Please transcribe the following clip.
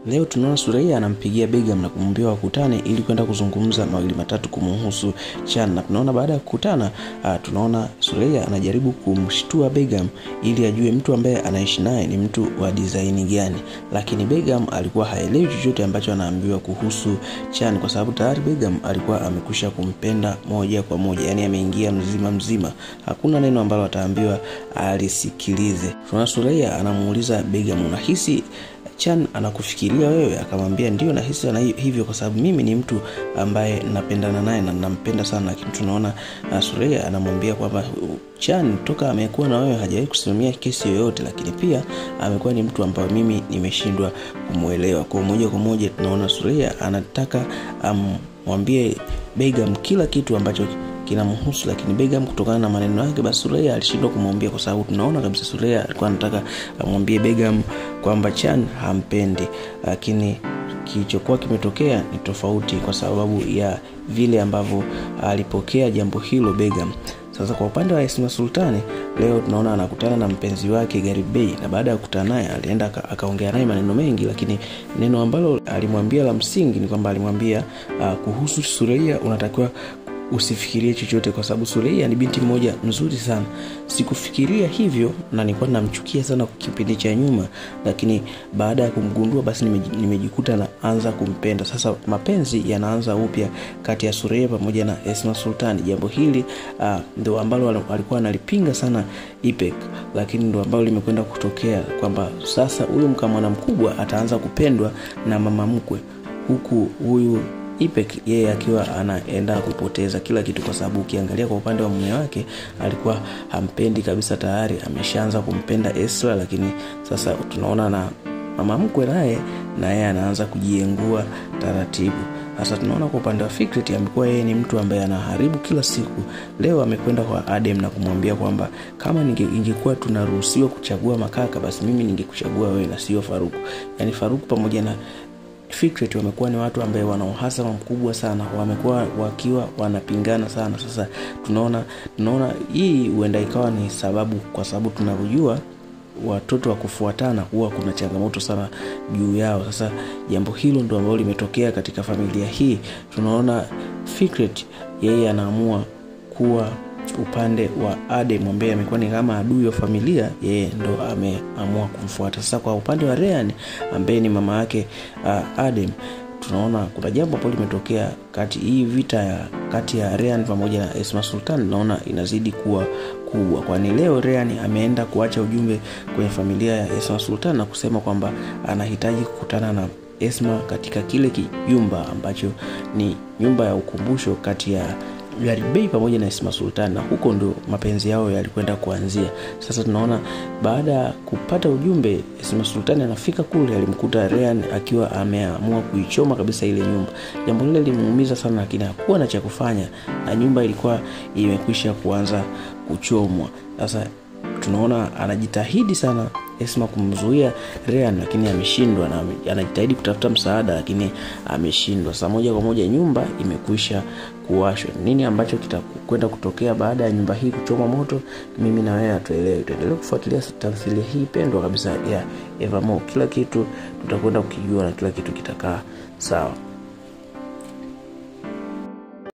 Leo tunaona Suraiya anampigia Begum na kumwambia wakutane ili kwenda kuzungumza mawili matatu kumhusu Chan. Na tunaona baada ya kukutana tunaona Suraiya anajaribu kumshtua Begum ili ajue mtu ambaye anaishi naye ni mtu wa design gani. Lakini Begum alikuwa haelewi chochote ambacho anaambiwa kuhusu Chan, kwa sababu tayari Begum alikuwa amekusha kumpenda moja kwa moja, yani ameingia mzima. Hakuna neno ambalo ataambiwa alisikilize. Tunaona Suraiya anamuuliza Begum, unahisi Chan anakufikiria wewe? Akamwambia ndio, nahisi hivyo kwa sababu mimi ni mtu ambaye napendana naye na nampenda sana. Lakini tunaona Suraiya anamwambia kwamba Chan toka amekuwa na wewe hajawahi kusimamia kesi yoyote, lakini pia amekuwa ni mtu ambaye mimi nimeshindwa kumuelewa. Kwa moja tunaona Suraiya anataka amwambie Begum kila kitu ambacho kinamhusu, lakini Begum kutokana na maneno yake basi Suraiya alishindwa kumwambia, kwa sababu tunaona kabisa Suraiya alikuwa anataka amwambie Begum kwamba Chan hampendi. Lakini kilichokuwa kimetokea ni tofauti kwa sababu ya vile ambavyo alipokea jambo hilo Begum. Sasa kwa upande wa Esma Sultani, leo tunaona anakutana na mpenzi wake Garib Bey, na baada ya kukutana naye alienda akaongea naye maneno mengi, lakini neno ambalo alimwambia la msingi ni kwamba alimwambia kuhusu Suraiya unatakiwa usifikirie chochote, kwa sababu Suraiya ni binti mmoja nzuri sana. Sikufikiria hivyo na nilikuwa namchukia sana kipindi cha nyuma, lakini baada ya kumgundua basi nimejikuta naanza kumpenda. Sasa mapenzi yanaanza upya kati ya Suraiya pamoja na Esma Sultani. Jambo hili ndio ambalo alikuwa analipinga sana Ipek, lakini ndio ambalo limekwenda kutokea kwamba sasa huyu mkamwana mkubwa ataanza kupendwa na mama mkwe, huku huyu Ipek yeye akiwa anaenda kupoteza kila kitu, kwa sababu ukiangalia kwa upande wa mume wake alikuwa hampendi kabisa, tayari ameshaanza kumpenda Esra. Lakini sasa tunaona na mama mkwe naye anaanza kujiengua taratibu. Sasa tunaona kwa upande wa Fikret amekuwa yeye ni mtu ambaye anaharibu kila siku. Leo amekwenda kwa Adem na kumwambia kwamba kama ingekuwa tunaruhusiwa kuchagua makaka, basi mimi ningekuchagua wewe na sio Faruk. Yani Faruk pamoja na Fikret wamekuwa ni watu ambao wana uhasama mkubwa sana, wamekuwa wakiwa wanapingana sana. Sasa tunaona hii huenda ikawa ni sababu, kwa sababu tunajua watoto wa kufuatana huwa kuna changamoto sana juu yao. Sasa jambo hilo ndio ambalo limetokea katika familia hii. Tunaona Fikret yeye anaamua kuwa upande wa Adem ambaye amekuwa ni kama adui wa familia, yeye ndo ameamua kumfuata. Sasa kwa upande wa Ryan ambaye ni mama yake Adem, tunaona kuna jambo ambalo limetokea hii vita kati ya Ryan pamoja na Esma Sultan, naona inazidi kuwa kubwa, kwani leo Ryan ameenda kuacha ujumbe kwenye familia ya Esma Sultan na kusema kwamba anahitaji kukutana na Esma katika kile kijumba ambacho ni nyumba ya ukumbusho kati ya Garib Bey pamoja na Esma Sultan, na huko ndo mapenzi yao yalikwenda kuanzia. Sasa tunaona baada ya kupata ujumbe Esma Sultan anafika kule, alimkuta Ryan akiwa ameamua kuichoma kabisa ile nyumba. Jambo lile limuumiza sana, lakini hakuwa na cha kufanya na nyumba ilikuwa imekwisha kuanza kuchomwa. Sasa tunaona anajitahidi sana Esma kumzuia Ryan, lakini ameshindwa, na anajitahidi kutafuta msaada lakini ameshindwa. Sasa moja kwa moja nyumba imekwisha kuwashwa. Nini ambacho kitakwenda kutokea baada ya nyumba hii kuchoma moto, mimi na wewe hatuelewi. Tuendelee kufuatilia tamthilia hii pendwa kabisa ya Evermore. Kila kitu tutakwenda kukijua na kila kitu kitakaa sawa.